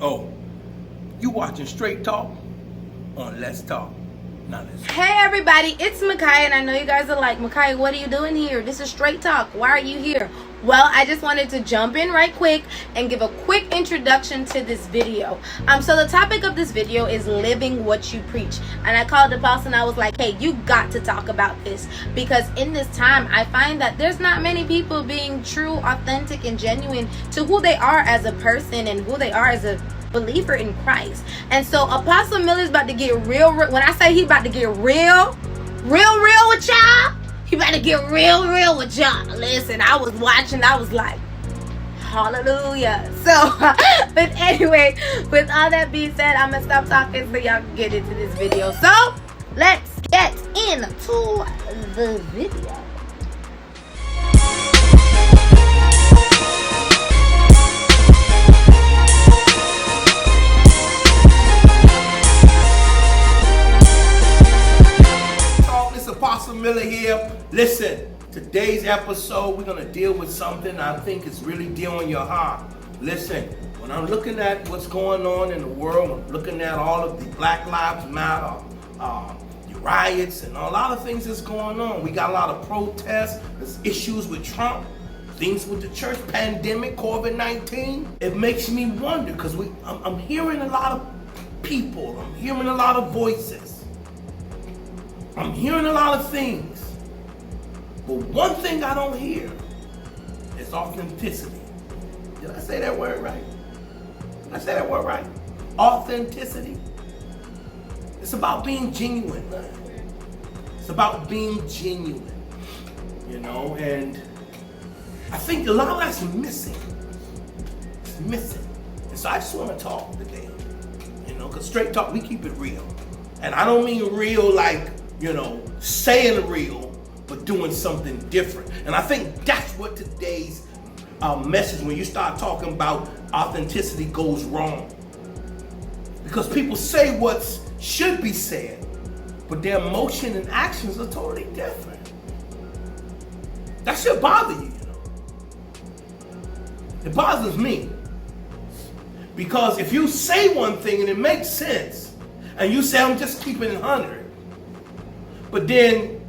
Oh, you watching Straight Talk on Let's Talk. Now let's. Hey everybody, it's Micaiah, and I know you guys are like, Micaiah, what are you doing here? This is Straight Talk. Why are you here? Well, I just wanted to jump in right quick and give a quick introduction to this video. So the topic of this video is living what you preach. And I called the boss and I was like, hey, you got to talk about this. Because in this time, I find that there's not many people being true, authentic, and genuine to who they are as a person and who they are as a believer in Christ. And so Apostle Miller's about to get real. When I say he's about to get real with y'all, he about to get real with y'all. Listen, I was watching, I was like, hallelujah. So, but anyway, with all that being said, I'm gonna stop talking so y'all can get into this video. So, let's get into the video. Apostle Miller here. Listen, today's episode, we're going to deal with something I think is really dear on your heart. Listen, when I'm looking at what's going on in the world, I'm looking at all of the Black Lives Matter, the riots, and a lot of things that's going on. We got a lot of protests, there's issues with Trump, things with the church, pandemic, COVID-19. It makes me wonder, because I'm hearing a lot of people, I'm hearing a lot of voices. I'm hearing a lot of things, but one thing I don't hear is authenticity. Did I say that word right? Did I say that word right? Authenticity. It's about being genuine, man. It's about being genuine, and I think a lot of that's missing. It's missing. And so I just want to talk today, because Straight Talk, we keep it real. And I don't mean real like, saying real, but doing something different. And I think that's what today's message, when you start talking about authenticity, goes wrong. Because people say what should be said, but their emotion and actions are totally different. That should bother you, It bothers me. Because if you say one thing and it makes sense, and you say, I'm just keeping it 100, but then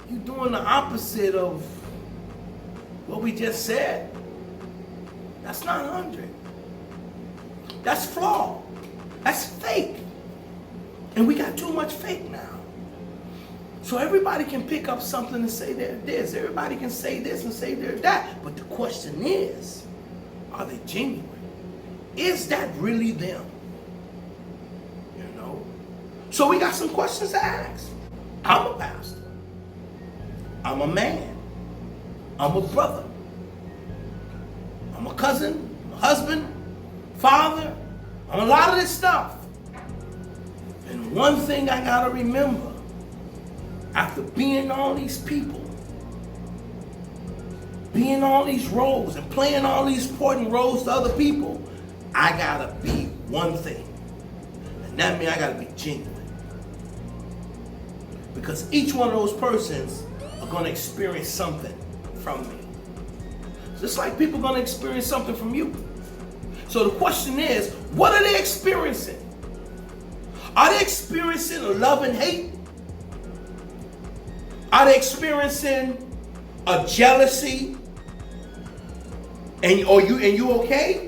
you're doing the opposite of what we just said. That's not 100. That's flawed. That's fake. And we got too much fake now. So everybody can pick up something and say they're this. Everybody can say this and say they're that. But the question is, are they genuine? Is that really them? So we got some questions to ask. I'm a pastor. I'm a man. I'm a brother. I'm a cousin, I'm a husband, father. I'm a lot of this stuff. And one thing I gotta remember, after being all these people, being all these roles and playing all these important roles to other people, I gotta be one thing. And that means I gotta be genuine. Because each one of those persons are going to experience something from me. Just like people are going to experience something from you. So the question is, what are they experiencing? Are they experiencing a love and hate? Are they experiencing a jealousy? And you okay?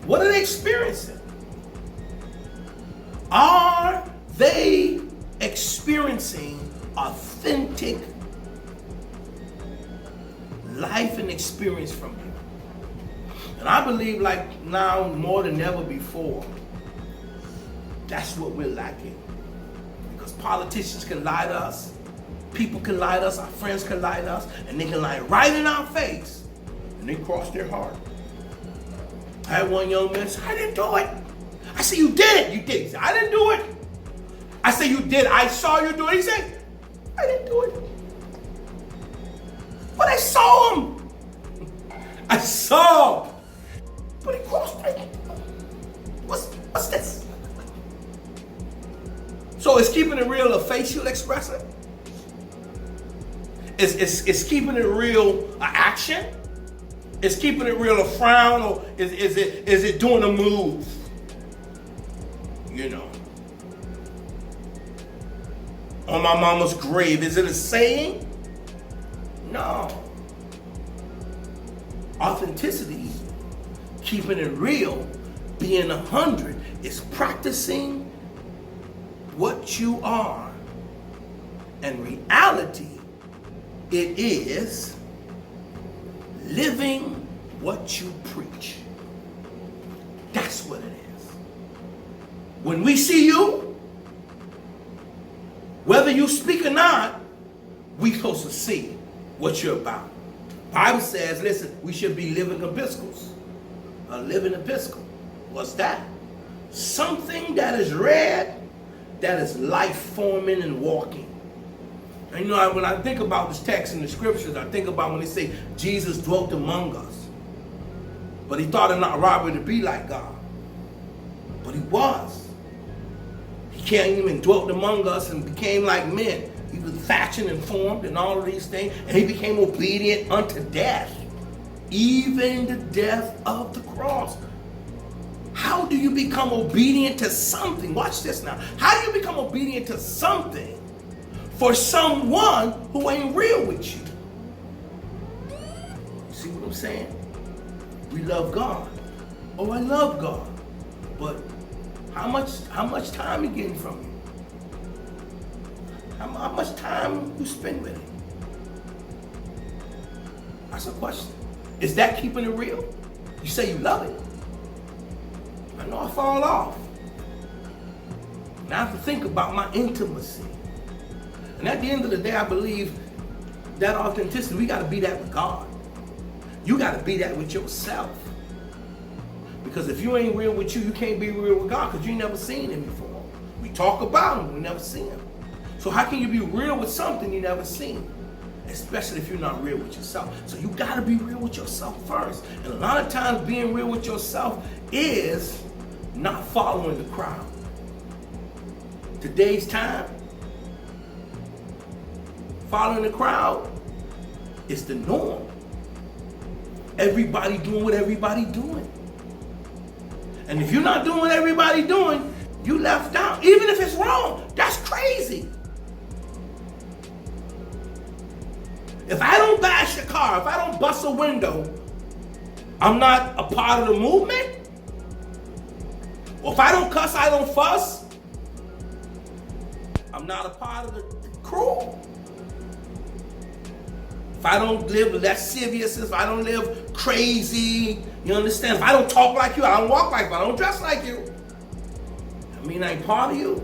What are they experiencing? Are they experiencing authentic life and experience from you? And I believe like now more than ever before, that's what we're lacking. Because politicians can lie to us, people can lie to us, our friends can lie to us, and they can lie right in our face, and they cross their heart. I had one young man say, I didn't do it. I said, you did it. You did it. He said, I didn't do it. I said, you did. I saw you do it. He said, I didn't do it. But I saw him. I saw. But he crossed right. What's this? So is keeping it real a facial expression? Is keeping it real an action? Is keeping it real a frown, or is it doing a move? You know. On my mama's grave, is it a saying? No. Authenticity, keeping it real, being 100, is practicing what you are. And reality, it is living what you preach. That's what it is. When we see you, whether you speak or not, we supposed to see what you're about. Bible says, listen, we should be living epistles. A living epistle. What's that? Something that is read, that is life-forming and walking. And you know, when I think about this text in the scriptures, I think about when they say Jesus dwelt among us. But he thought it not robbery to be like God. But he was. He came and dwelt among us and became like men. He was fashioned and formed and all of these things. And he became obedient unto death. Even the death of the cross. How do you become obedient to something? Watch this now. How do you become obedient to something for someone who ain't real with you? See what I'm saying? We love God. Oh, I love God. But how much time you getting from you? How much time you spend with him? That's a question. Is that keeping it real? You say you love it. I know I fall off. And I have to think about my intimacy. And at the end of the day, I believe that authenticity, we got to be that with God. You got to be that with yourself. Because if you ain't real with you, you can't be real with God because you never seen him before. We talk about him, we never seen him. So how can you be real with something you never seen? Especially if you're not real with yourself. So you got to be real with yourself first. And a lot of times being real with yourself is not following the crowd. Today's time, following the crowd is the norm. Everybody doing what everybody doing. And if you're not doing what everybody doing, you left out. Even if it's wrong, that's crazy. If I don't bash a car, if I don't bust a window, I'm not a part of the movement? Or if I don't cuss, I don't fuss, I'm not a part of the crew? If I don't live lascivious, if I don't live crazy, you understand? If I don't talk like you, I don't walk like you, I don't dress like you, I mean, I ain't part of you.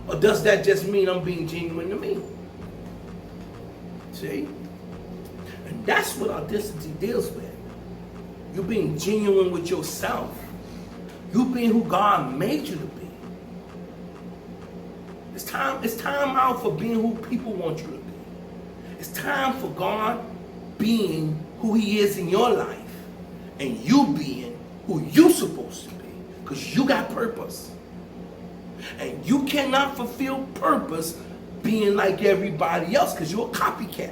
Or does that just mean I'm being genuine to me? See? And that's what authenticity deals with. You being genuine with yourself. You being who God made you to be. It's time out for being who people want you to be. It's time for God being who he is in your life. And you being who you supposed to be. Because you got purpose. And you cannot fulfill purpose being like everybody else because you're a copycat.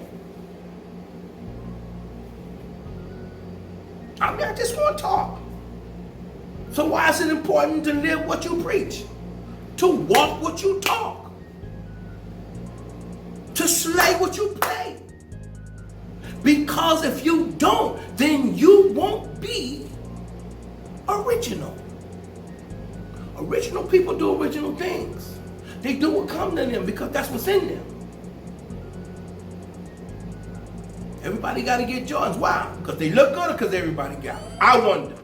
I mean, I just want to talk. So why is it important to live what you preach? To walk what you talk? To slay what you play? Because if you don't, then you won't be original. Original people do original things. They do what comes to them because that's what's in them. Everybody got to get Jordans. Why? Because they look good or because everybody got them? I wonder.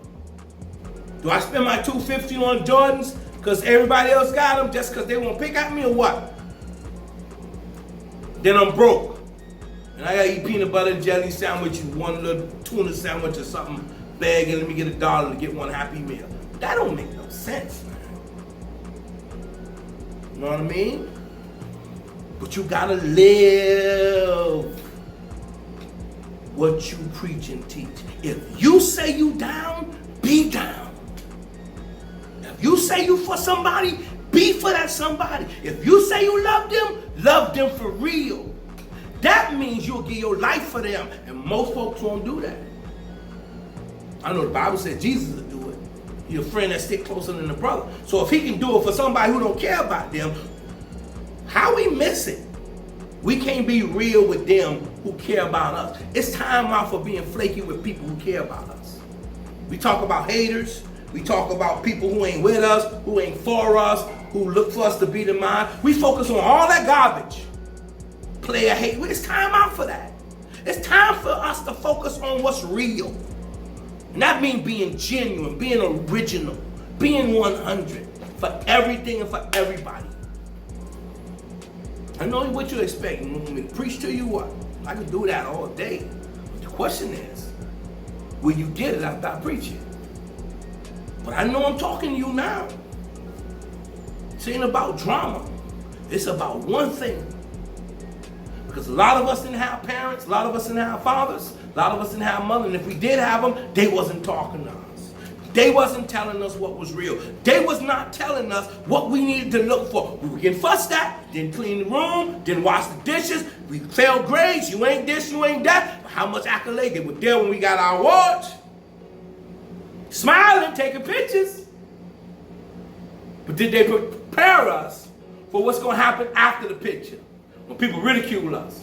Do I spend my $250 on Jordans because everybody else got them just because they want to pick at me or what? Then I'm broke. And I got to eat peanut butter and jelly sandwich and one little tuna sandwich or something bag and let me get $1 to get one Happy Meal. That don't make no sense, man. You know what I mean? But you gotta live what you preach and teach. If you say you down, be down. If you say you for somebody, be for that somebody. If you say you love them for real. that means you'll give your life for them. And most folks won't do that. I know the Bible said Jesus will do it. He's a friend that sticks closer than a brother. So if he can do it for somebody who don't care about them, how we miss it? We can't be real with them who care about us. It's time out for being flaky with people who care about us. We talk about haters. We talk about people who ain't with us, who ain't for us, who look for us to be the mind. We focus on all that garbage. Player hate. It's time out for that. It's time for us to focus on what's real. And that means being genuine, being original, being 100 for everything and for everybody. I know what you expect. You want me to preach to you? What? I can do that all day. But the question is, will you get it after I preach it? But I know I'm talking to you now. This ain't about drama. It's about one thing. Because a lot of us didn't have parents, a lot of us didn't have fathers, a lot of us didn't have mothers, and if we did have them, they wasn't talking to us. They wasn't telling us what was real. They was not telling us what we needed to look for. We were getting fussed at, didn't clean the room, didn't wash the dishes, we failed grades, you ain't this, you ain't that. But how much accolade? They were there when we got our awards. Smiling, taking pictures. But did they prepare us for what's going to happen after the picture? When people ridicule us.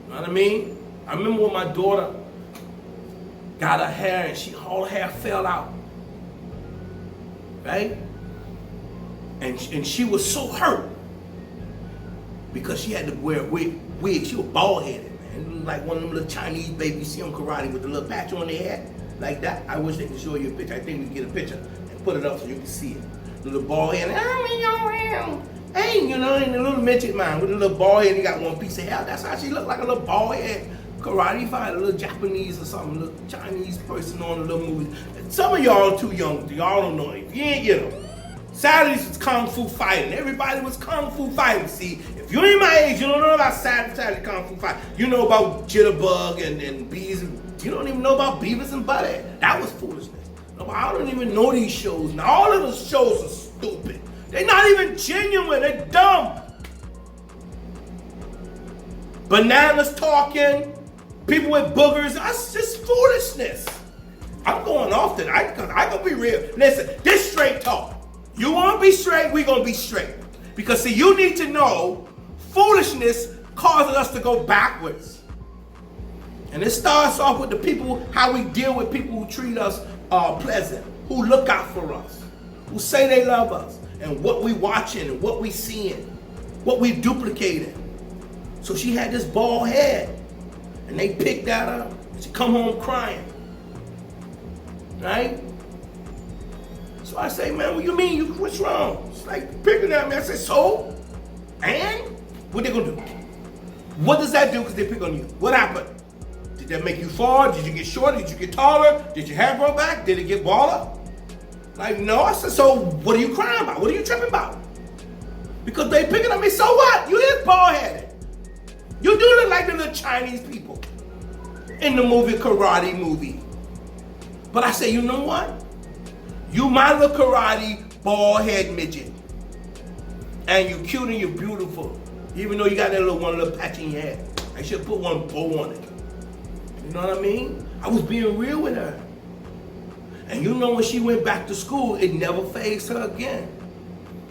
You know what I mean? I remember when my daughter got her hair and all her hair fell out. Right? And she was so hurt because she had to wear a wig. She was bald headed, man. Like one of them little Chinese babies you see on karate with the little patch on their head. Like that. I wish they could show you a picture. I think we can get a picture and put it up so you can see it. The little bald head. Hey, you know, and the little midget man with a little bald head, he got one piece of hair. That's how she looked, like a little bald head karate fighter, a little Japanese or something, a little Chinese person on a little movie. Some of y'all are too young, y'all don't know it. You ain't, you know. Saturdays was Kung Fu fighting. Everybody was Kung Fu fighting. See, if you ain't my age, you don't know about Saturday Kung Fu fight. You know about Jitterbug and Bees. You don't even know about Beavis and Butthead. That was foolishness. No, I don't even know these shows. Now, all of the shows are stupid. They're not even genuine. They're dumb. Bananas talking, people with boogers. That's just foolishness. I'm going off tonight because I gonna be real. Listen, this straight talk. You want to be straight, we gonna be straight. Because see, you need to know foolishness causes us to go backwards. And it starts off with the people, how we deal with people who treat us pleasant, who look out for us, who say they love us, and what we watching and what we seeing, what we duplicating. So she had this bald head, and they picked that up. And she come home crying, right? So I say, man, what you mean? What's wrong? It's like picking at me. I say, so? And? What they gonna do? What does that do because they pick on you? What happened? Did that make you fall? Did you get shorter? Did you get taller? Did your hair grow back? Did it get baller? Like, no. I said, so what are you crying about? What are you tripping about? Because they picking on me, so what? You is bald-headed. You do look like the little Chinese people in the movie Karate movie. But I say, you know what? You my little karate bald-head midget. And you're cute and you're beautiful. Even though you got that little patch in your head. I should put one bow on it. You know what I mean? I was being real with her. And you know when she went back to school, it never fazed her again.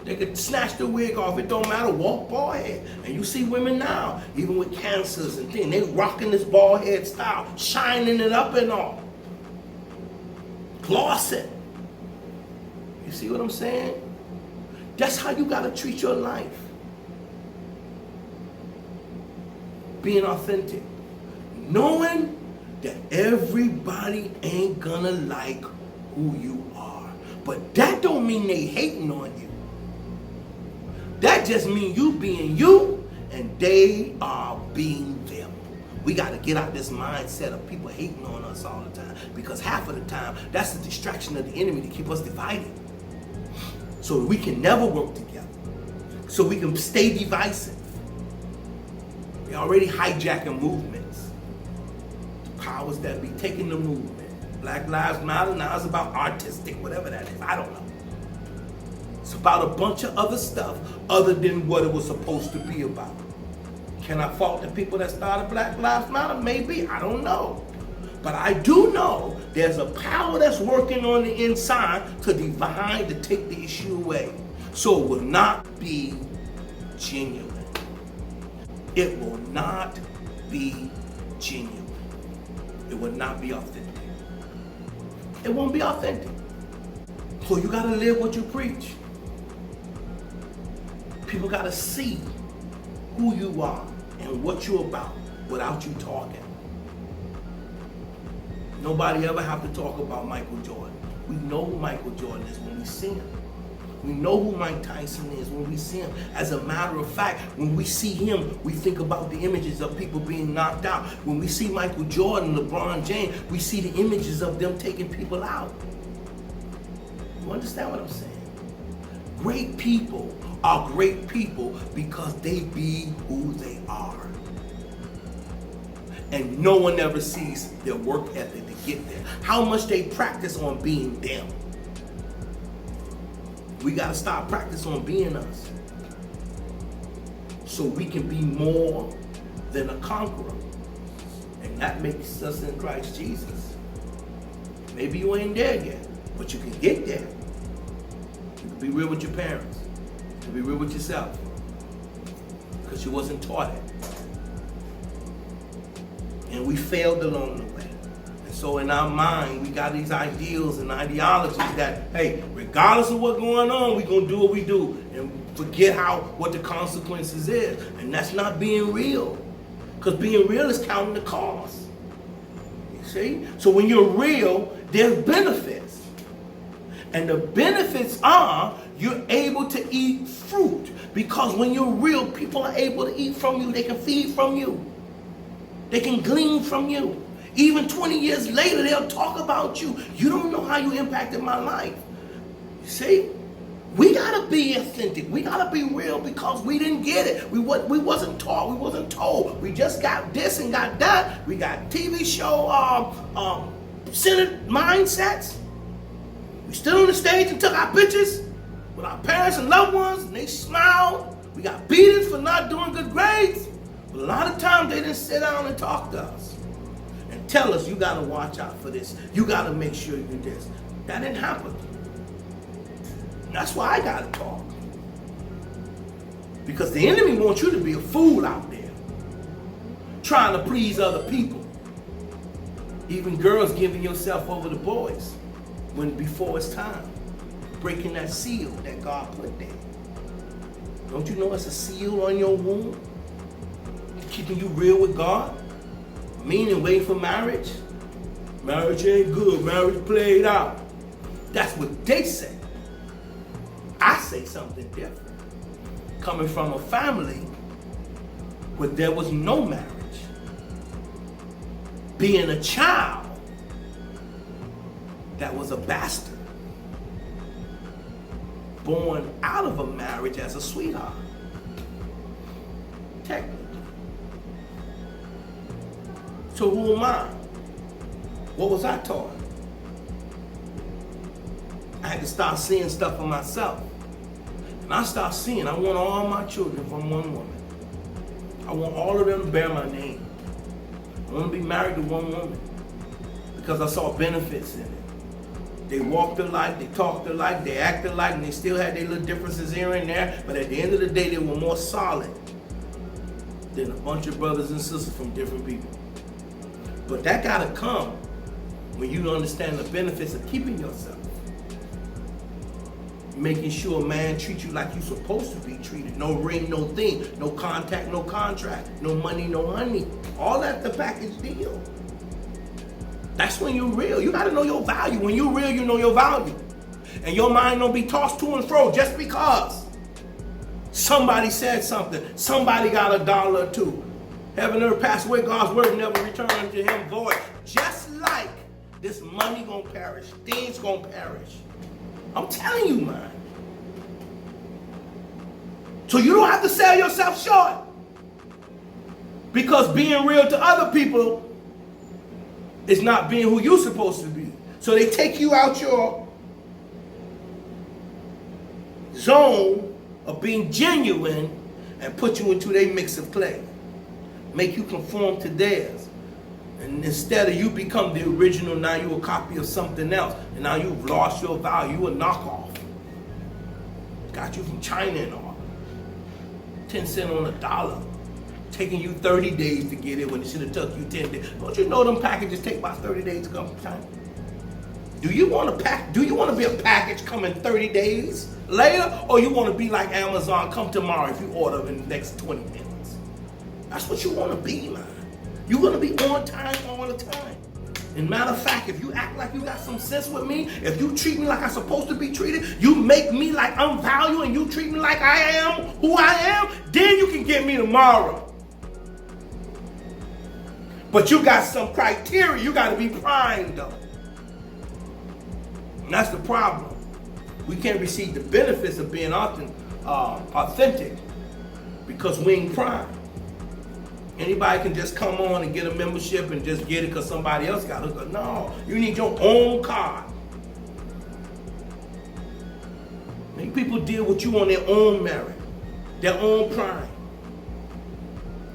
They could snatch the wig off, it don't matter, walk bald head. And you see women now, even with cancers and things, they rocking this bald head style, shining it up and all. Glossing. You see what I'm saying? That's how you gotta treat your life. Being authentic. Knowing that everybody ain't gonna like who you are. But that don't mean they hating on you. That just means you being you and they are being them. We gotta get out this mindset of people hating on us all the time. Because half of the time, that's the distraction of the enemy to keep us divided. So we can never work together. So we can stay divisive. We're already hijacking movements. The powers that be taking the movement. Black Lives Matter, now it's about artistic, whatever that is. I don't know. It's about a bunch of other stuff other than what it was supposed to be about. Can I fault the people that started Black Lives Matter? Maybe, I don't know. But I do know there's a power that's working on the inside to divide to take the issue away. So it will not be genuine. It will not be genuine. It will not be authentic. It won't be authentic. So you gotta live what you preach. People gotta see who you are and what you're about without you talking. Nobody ever have to talk about Michael Jordan. We know who Michael Jordan is when we see him. We know who Mike Tyson is when we see him. As a matter of fact, when we see him, we think about the images of people being knocked out. When we see Michael Jordan, LeBron James, we see the images of them taking people out. You understand what I'm saying? Great people are great people because they be who they are. And no one ever sees their work ethic to get there. How much they practice on being them. We gotta stop practicing on being us, so we can be more than a conqueror. And that makes us in Christ Jesus. Maybe you ain't there yet, but you can get there. You can be real with your parents. You can be real with yourself. Because you wasn't taught it. And we failed along the way. And so in our mind, we got these ideals and ideologies that, hey, regardless of what's going on, we're going to do what we do and forget what the consequences is. And that's not being real. Because being real is counting the cost. You see? So when you're real, there's benefits. And the benefits are you're able to eat fruit. Because when you're real, people are able to eat from you. They can feed from you. They can glean from you. Even 20 years later, they'll talk about you. You don't know how you impacted my life. You see? We gotta be authentic. We gotta be real because we didn't get it. We wasn't taught. We wasn't told. We just got this and got that. We got TV show centered mindsets. We stood on the stage and took our pictures with our parents and loved ones, and they smiled. We got beatings for not doing good grades. But a lot of times they didn't sit down and talk to us and tell us, you gotta watch out for this. You gotta make sure you do this. That didn't happen. That's why I gotta talk. Because the enemy wants you to be a fool out there, trying to please other people. Even girls giving yourself over to boys before it's time. Breaking that seal that God put there. Don't you know it's a seal on your womb? Keeping you real with God? Meaning waiting for marriage? Marriage ain't good. Marriage played out. That's what they say. I say something different. Coming from a family where there was no marriage. Being a child that was a bastard. Born out of a marriage as a sweetheart. Technically. So who am I? What was I taught? I had to start seeing stuff for myself. And I start seeing, I want all my children from one woman. I want all of them to bear my name. I want to be married to one woman. Because I saw benefits in it. They walked alike, they talked alike, they acted alike, and they still had their little differences here and there. But at the end of the day, they were more solid than a bunch of brothers and sisters from different people. But that gotta come when you understand the benefits of keeping yourself. Making sure a man treats you like you're supposed to be treated. No ring, no thing, no contact, no contract, no money, no honey. All that's the package deal. That's when you're real. You gotta know your value. When you're real, you know your value. And your mind don't be tossed to and fro just because somebody said something, somebody got $1 or $2. Heaven and earth pass away, God's word never return unto him void. Just like this money gonna perish, things gonna perish. I'm telling you, man. So you don't have to sell yourself short. Because being real to other people is not being who you're supposed to be. So they take you out your zone of being genuine and put you into their mix of clay. make you conform to theirs. And instead of you become the original, now you a copy of something else. And now you've lost your value. You a knockoff. Got you from China and all. 10 cents on a dollar. Taking you 30 days to get it when it should have took you 10 days. Don't you know them packages take about 30 days to come from China? Do you want to be a package coming 30 days later? Or you want to be like Amazon, come tomorrow if you order in the next 20 minutes? That's what you want to be, man. You're going to be on time all the time. And matter of fact, if you act like you got some sense with me, if you treat me like I'm supposed to be treated, you make me like I'm valued, and you treat me like I am who I am, then you can get me tomorrow. But you got some criteria you got to be primed up. And that's the problem. We can't receive the benefits of being authentic because we ain't primed. Anybody can just come on and get a membership and just get it because somebody else got it. No, you need your own card. Many people deal with you on their own merit, their own prime.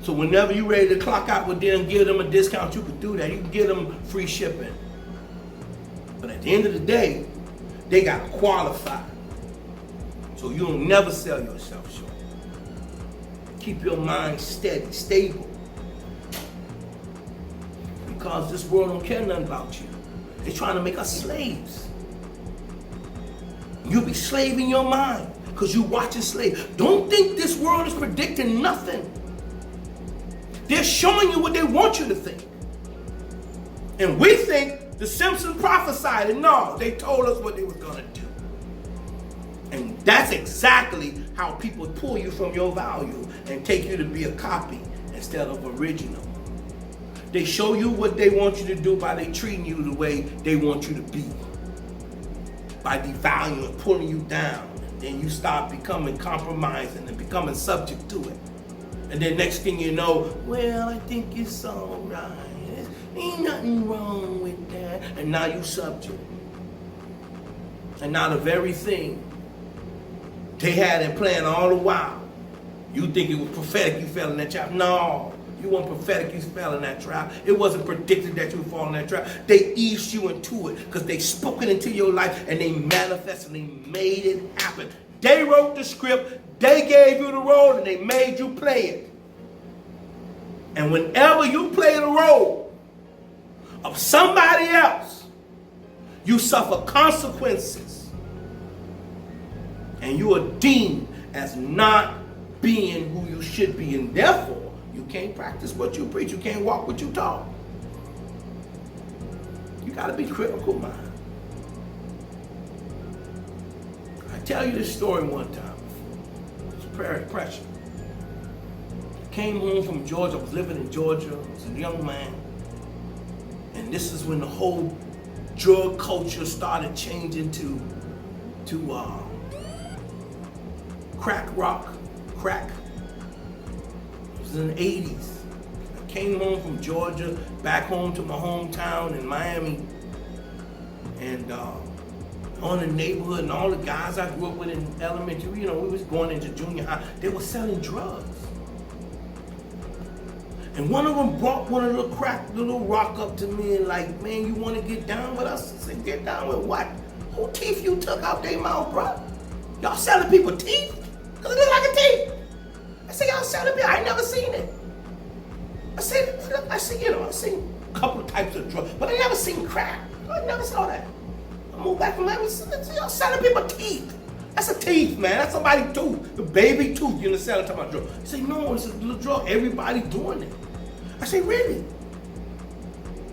So whenever you're ready to clock out with them, give them a discount, you can do that. You can give them free shipping. But at the end of the day, they got to qualify. So you'll never sell yourself short. Keep your mind steady, stable. Because this world don't care nothing about you. They're trying to make us slaves. You'll be slaving your mind because you're watching slaves. Don't think this world is predicting nothing. They're showing you what they want you to think. And we think the Simpsons prophesied it. No, they told us what they were going to do. And that's exactly how people pull you from your value and take you to be a copy instead of original. They show you what they want you to do by they treating you the way they want you to be. By devaluing and pulling you down. Then you start becoming compromising and becoming subject to it. And then next thing you know, well, I think it's all right. Ain't nothing wrong with that. And now you subject. And now the very thing they had in plan all the while, you think it was prophetic you fell in that trap. No, you weren't prophetic you fell in that trap. It wasn't predicted that you would fall in that trap. They eased you into it because they spoke it into your life and they manifested and they made it happen. They wrote the script, they gave you the role, and they made you play it. And whenever you play the role of somebody else, you suffer consequences. And you are deemed as not being who you should be. And therefore, you can't practice what you preach. You can't walk what you talk. You got to be critical, man. I tell you this story one time before. It's very precious. I came home from Georgia. I was living in Georgia. I was a young man. And this is when the whole drug culture started changing to crack rock, crack. It was in the 80s. I came home from Georgia, back home to my hometown in Miami. And on the neighborhood and all the guys I grew up with in elementary, we was going into junior high, they were selling drugs. And one of them brought one of the little rock up to me and like, man, you want to get down with us? I said, get down with what? Who teeth you took out their mouth, bro? Y'all selling people teeth? Cause it look like a teeth. I said, y'all selling people? I ain't never seen it. I said, I've seen a couple of types of drugs, but I never seen crack. I never saw that. I moved back from Miami. Y'all selling people teeth. That's a teeth, man. That's somebody's tooth. The baby tooth you're selling to my drug. He said, no, it's a little drug. Everybody doing it. I said, really?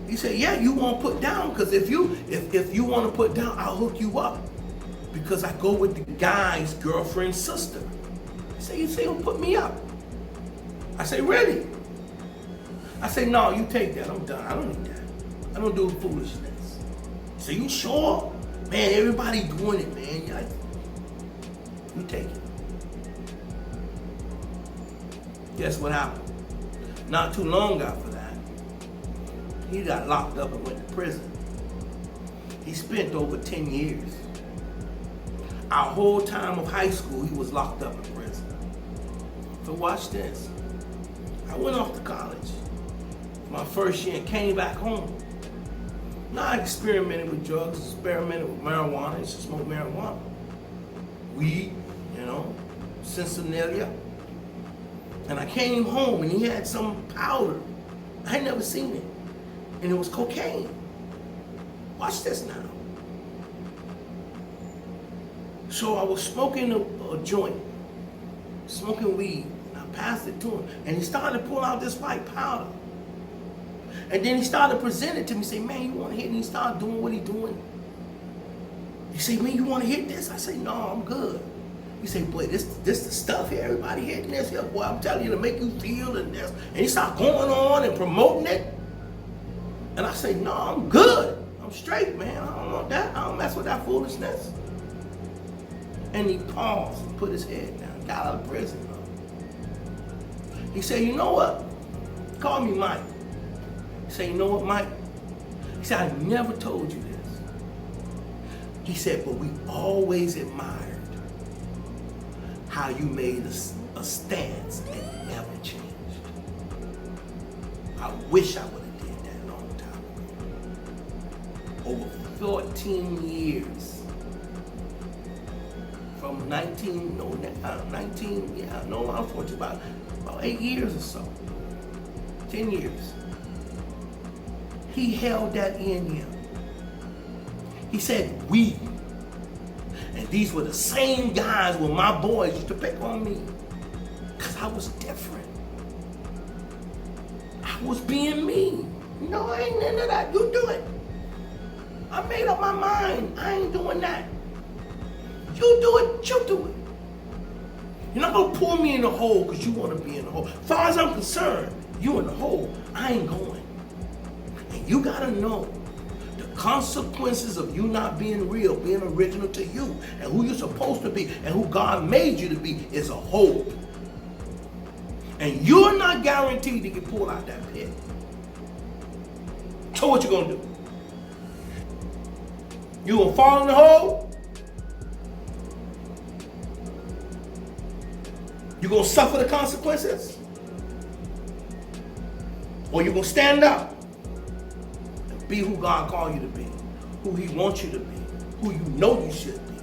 He said, yeah, you won't put down, because if you want to put down, I'll hook you up. Because I go with the guy's girlfriend's sister. He said, you say he'll put me up. I say, really? I say, no, you take that. I'm done. I don't need that. I don't do foolishness. He said, you sure? Man, everybody doing it, man. You take it. Guess what happened? Not too long after that, he got locked up and went to prison. He spent over 10 years. Our whole time of high school, he was locked up in prison. So watch this. I went off to college my first year and came back home. Now I experimented with drugs, experimented with marijuana. I used to smoke marijuana. Weed, Cincinnati. And I came home and he had some powder. I had never seen it. And it was cocaine. Watch this now. So I was smoking a joint, smoking weed. I passed it to him and he started to pull out this white powder. And then he started presenting it to me, say, man, you want to hit? And he started doing what he doing. He said, man, you want to hit this? I say, no, I'm good. He said, boy, this the stuff here, everybody hitting this here, boy, I'm telling you, to make you feel and this. And he started going on and promoting it. And I say, no, I'm good. I'm straight, man. I don't want that. I don't mess with that foolishness. And he paused and put his head down, got out of prison. He said, you know what? Call me Mike. He said, you know what, Mike? He said, I never told you this. He said, but we always admired how you made a stance and never changed. I wish I would have did that a long time ago. Over 14 years. From 19, I'm 14, about 8 years or so. 10 years. He held that in him. He said, we. And these were the same guys where my boys used to pick on me. Because I was different. I was being me. No, I ain't none of that. You do it. I made up my mind. I ain't doing that. You do it, you do it. You're not gonna pull me in the hole because you want to be in the hole. As far as I'm concerned, you in the hole, I ain't going. And you gotta know the consequences of you not being real, being original to you, and who you're supposed to be, and who God made you to be is a hole. And you're not guaranteed to get pulled out that pit. So what you gonna do? You gonna fall in the hole? You gonna suffer the consequences? Or you gonna stand up and be who God called you to be, who He wants you to be, who you know you should be?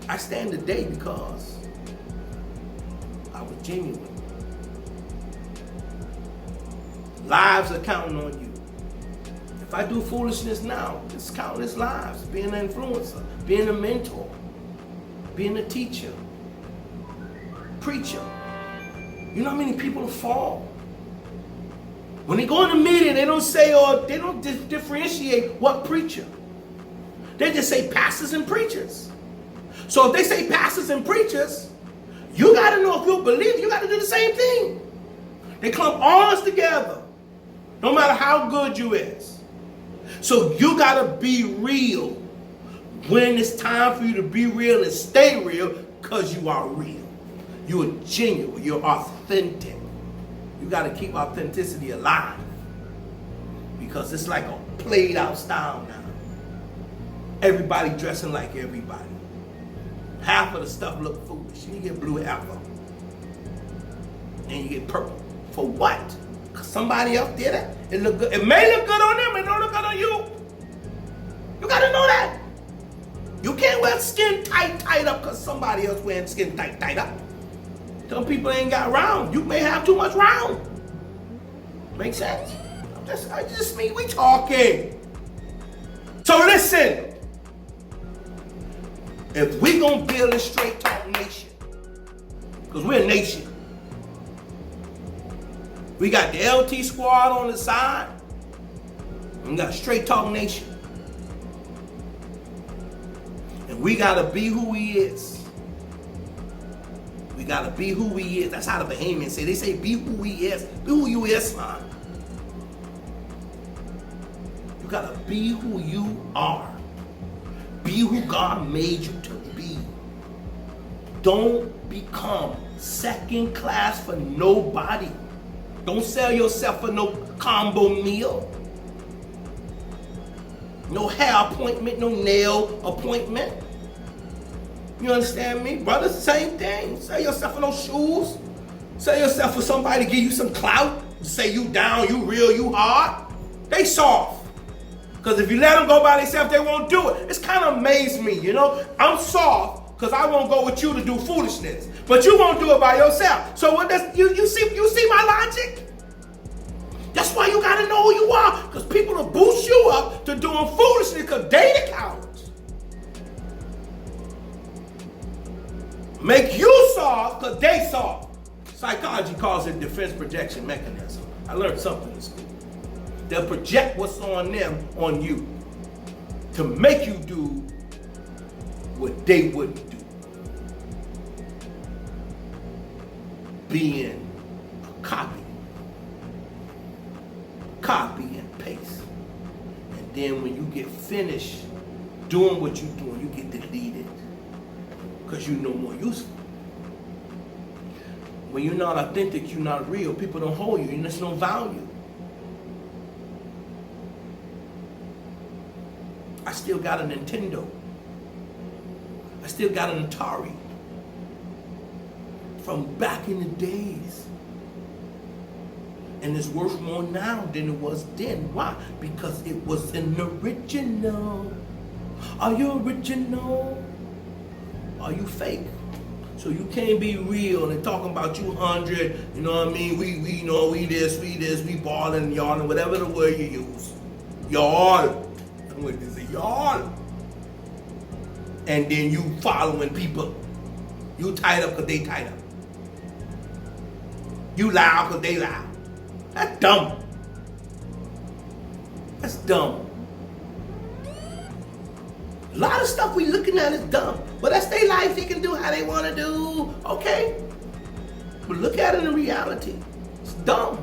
I stand today because I was genuine. Lives are counting on you. If I do foolishness now, it's countless lives. Being an influencer, being a mentor, being a teacher, preacher. You know how many people fall? When they go in the media, they don't say, or they don't differentiate what preacher. They just say pastors and preachers. So if they say pastors and preachers, you got to know if you're a believer, you got to do the same thing. They clump all us together, no matter how good you is. So you got to be real when it's time for you to be real and stay real, because you are real. You are genuine. You're authentic. You got to keep authenticity alive, because it's like a played out style now. Everybody dressing like everybody. Half of the stuff look foolish. You get blue apple, and you get purple. For what? Because somebody else did it. It look good. It may look good on them, it don't look good on you. You got to know that. You can't wear skin tight up because somebody else wearing skin tight up. Some people ain't got round. You may have too much round. Make sense? Just me. We talking. So listen. If we gonna build a straight talk nation, because we're a nation. We got the LT squad on the side. And we got straight talk nation. And we gotta be who he is. We gotta be who he is. That's how the Bahamians say. They say be who he is. Be who you is, man. You gotta be who you are. Be who God made you to be. Don't become second class for nobody. Don't sell yourself for no combo meal. No hair appointment, no nail appointment. You understand me? Brothers, same thing. Sell yourself for no shoes, Sell yourself for somebody to give you some clout, say you down, you real, you hard. They soft. Because if you let them go by themselves, they won't do it. It's kind of amazed me, you know. I'm soft because I won't go with you to do foolishness. But you won't do it by yourself. So what does you see my logic? That's why you gotta know who you are. Because people will boost you up to doing foolishness because they the cowards. Make you soft because they soft. Psychology calls it defense projection mechanism. I learned something in school. They'll project what's on them on you to make you do what they wouldn't do. Being a copy and paste. And then when you get finished doing what you're doing, you get deleted because you're no more useful. When you're not authentic, you're not real. People don't hold you. There's no value. I still got a Nintendo. I still got an Atari from back in the days. And it's worth more now than it was then. Why? Because it was an original. Are you original? Are you fake? So you can't be real and talking about you 100, you know what I mean? We know we this, we ballin', y'all, and whatever the word you use. Y'all. I'm going to say y'all. And then you following people. You tied up because they tied up. You loud because they loud. That's dumb. That's dumb. A lot of stuff we looking at is dumb. But that's their life. They can do how they want to do. Okay? But look at it in reality. It's dumb.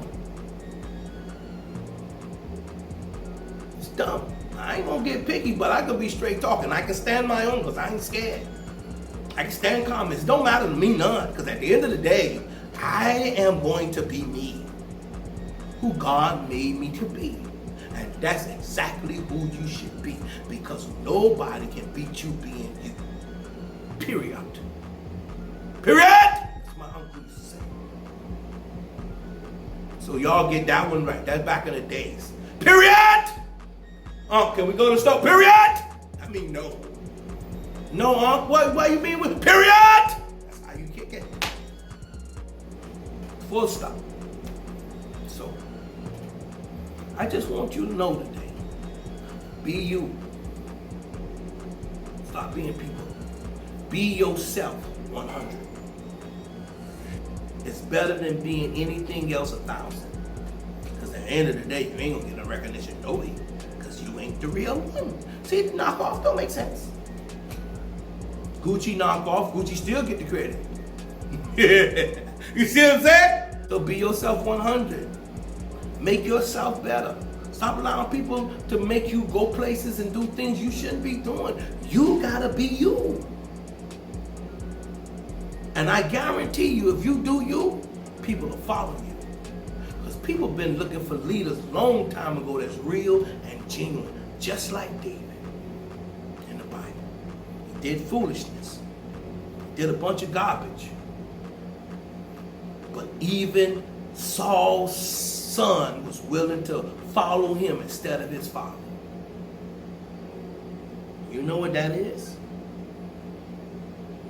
It's dumb. I ain't gonna get picky, but I can be straight talking. I can stand my own because I ain't scared. I can stand comments. Don't matter to me none. Because at the end of the day, I am going to be me. Who God made me to be. And that's exactly who you should be. Because nobody can beat you being you. Period. Period! That's my uncle used to say. So y'all get that one right. That's back in the days. Period! Can we go to the store? Period! I mean, no. No, what you mean with period? That's how you kick it. Full stop. So, I just want you to know today, be you. Stop being people. Be yourself 100. It's better than being anything else 1,000. Because at the end of the day, you ain't gonna get no recognition, no way. Because you ain't the real one. See, the knockoff don't make sense. Gucci knockoff, Gucci still get the credit. You see what I'm saying? So be yourself 100. Make yourself better. Stop allowing people to make you go places and do things you shouldn't be doing. You gotta be you. And I guarantee you, if you do you, people will follow you. Because people been looking for leaders a long time ago that's real and genuine, just like David in the Bible. He did foolishness. He did a bunch of garbage. But even Saul's son was willing to follow him instead of his father. You know what that is?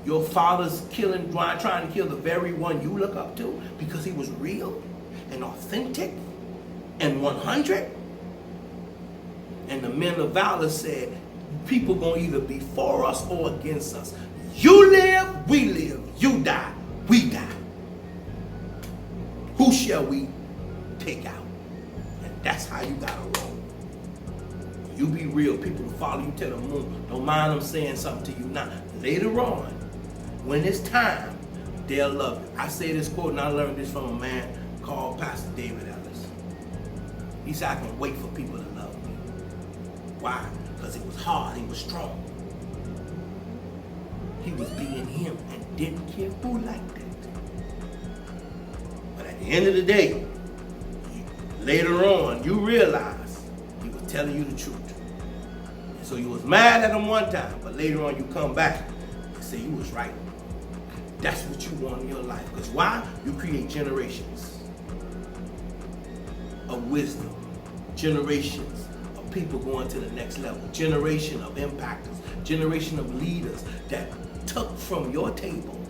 Your father's trying to kill the very one you look up to because he was real and authentic and 100. And the men of valor said, people gonna either be for us or against us. You live, we live. You die, we die. Who shall we take out? And that's how you gotta roll. You be real. People will follow you to the moon. Don't mind them saying something to you now. Later on, when it's time, they'll love it. I say this quote, and I learned this from a man called Pastor David Ellis. He said, I can wait for people to love me. Why? Because it was hard. He was strong. He was being him and didn't care who liked it. But at the end of the day, later on, you realize he was telling you the truth. And so you was mad at him one time, but later on you come back and say you was right. That's what you want in your life. Because why? You create generations of wisdom, generations of people going to the next level, generation of impactors, generation of leaders that took from your table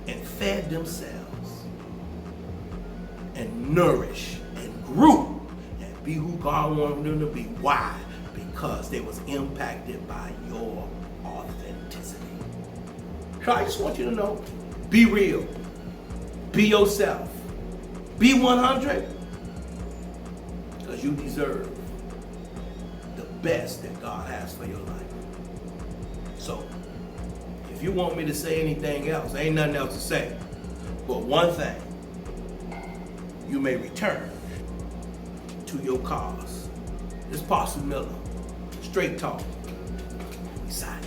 and fed themselves and nourished and grew and be who God wanted them to be. Why? Because they was impacted by your authenticity. So I just want you to know, be real, be yourself, be 100, because you deserve the best that God has for your life. So, if you want me to say anything else, ain't nothing else to say. But one thing, you may return to your cause. This is Pastor Miller, Straight Talk. We sign.